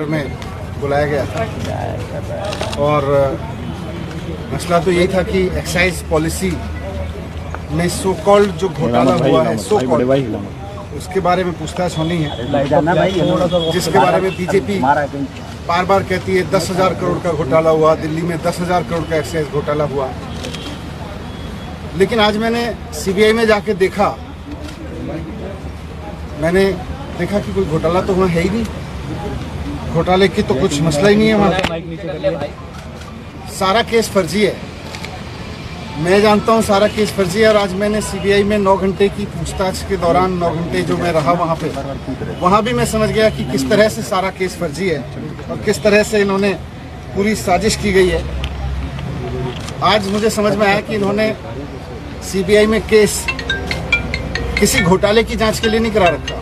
Headquarter में बुलाया गया था और मसला तो यही था कि एक्साइज पॉलिसी में सो कॉल्ड जो घोटाला हुआ है सो कॉल्ड उसके बारे में पूछताछ होनी है, जिसके बारे में बीजेपी बार बार कहती है 10,000 करोड़ का घोटाला हुआ, दिल्ली में 10,000 करोड़ का एक्साइज घोटाला हुआ। लेकिन आज मैंने सीबीआई में जाके देखा, मैंने देखा कि कोई घोटाला तो वहाँ है ही नहीं, घोटाले की तो कुछ मसला ही नहीं है वहाँ। सारा केस फर्जी है, मैं जानता हूँ सारा केस फर्जी है। और आज मैंने सीबीआई में 9 घंटे की पूछताछ के दौरान 9 घंटे जो मैं रहा वहाँ पे, वहाँ भी मैं समझ गया कि किस तरह से सारा केस फर्जी है और किस तरह से इन्होंने पूरी साजिश की गई है। आज मुझे समझ में आया कि इन्होंने सीबीआई में केस किसी घोटाले की जांच के लिए नहीं करा रखा,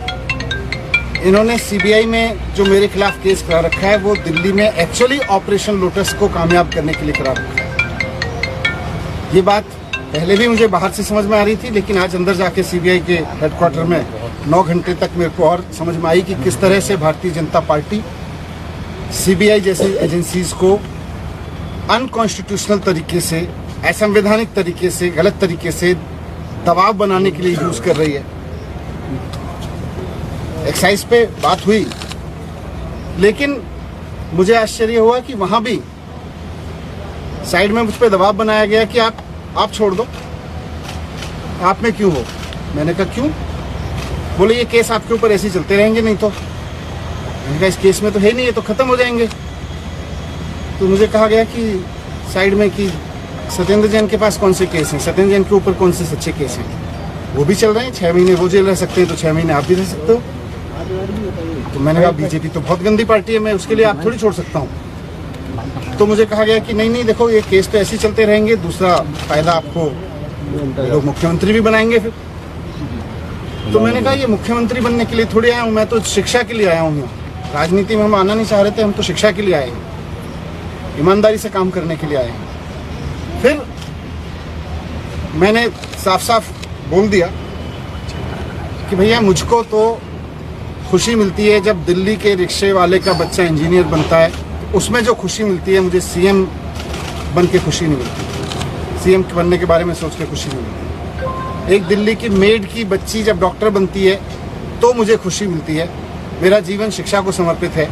इन्होंने सीबीआई में जो मेरे खिलाफ केस करा रखा है वो दिल्ली में एक्चुअली ऑपरेशन लोटस को कामयाब करने के लिए करा रखा है। ये बात पहले भी मुझे बाहर से समझ में आ रही थी, लेकिन आज अंदर जाके सीबीआई के हेडक्वार्टर में 9 घंटे तक मेरे को और समझ में आई कि किस तरह से भारतीय जनता पार्टी सीबीआई जैसी एजेंसीज को अनकॉन्स्टिट्यूशनल तरीके से, असंवैधानिक तरीके से, गलत तरीके से दबाव बनाने के लिए यूज कर रही है। एक्साइज पे बात हुई, लेकिन मुझे आश्चर्य हुआ कि वहां भी साइड में मुझ पे दबाव बनाया गया कि आप छोड़ दो, आप में क्यों हो। मैंने कहा क्यों? बोले ये केस आपके ऊपर ऐसे ही चलते रहेंगे, नहीं तो। मैंने कहा इस केस में तो है नहीं, ये तो खत्म हो जाएंगे। तो मुझे कहा गया कि साइड में कि सत्येंद्र जैन के पास कौन से केस हैं, सत्येंद्र जैन के ऊपर कौन से सच्चे केस हैं, वो भी चल रहे हैं। 6 महीने वो जेल रह सकते हैं तो 6 महीने आप भी रह सकते हो। तो मैंने कहा बीजेपी तो बहुत गंदी पार्टी है, मैं उसके लिए आप थोड़ी छोड़ सकता हूँ। तो मुझे कहा गया कि नहीं देखो ये केस तो ऐसे ही चलते रहेंगे, दूसरा फायदा आपको लोग मुख्यमंत्री भी बनाएंगे फिर। तो मैंने कहा ये मुख्यमंत्री बनने के लिए थोड़ी आया हूँ, मैं तो शिक्षा के लिए आया हूँ। राजनीति में हम आना नहीं चाह रहे थे, हम तो शिक्षा के लिए आए हैं, ईमानदारी से काम करने के लिए आए हैं। फिर मैंने साफ साफ बोल दिया कि भैया मुझको तो खुशी मिलती है जब दिल्ली के रिक्शे वाले का बच्चा इंजीनियर बनता है, उसमें जो खुशी मिलती है मुझे सीएम बन के खुशी नहीं मिलती, सीएम बनने के बारे में सोच के खुशी नहीं मिलती। एक दिल्ली की मेड की बच्ची जब डॉक्टर बनती है तो मुझे खुशी मिलती है। मेरा जीवन शिक्षा को समर्पित है,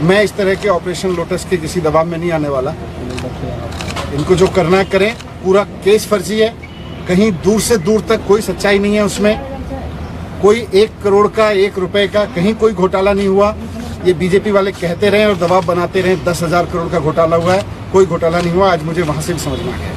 मैं इस तरह के ऑपरेशन लोटस के किसी दबाव में नहीं आने वाला। इनको जो करना है करें, पूरा केस फर्जी है, कहीं दूर से दूर तक कोई सच्चाई नहीं है उसमें, कोई 1 करोड़ का 1 रुपए का कहीं कोई घोटाला नहीं हुआ। ये बीजेपी वाले कहते रहे और दबाव बनाते रहे 10,000 करोड़ का घोटाला हुआ है, कोई घोटाला नहीं हुआ। आज मुझे वहां से भी समझ में आ गया।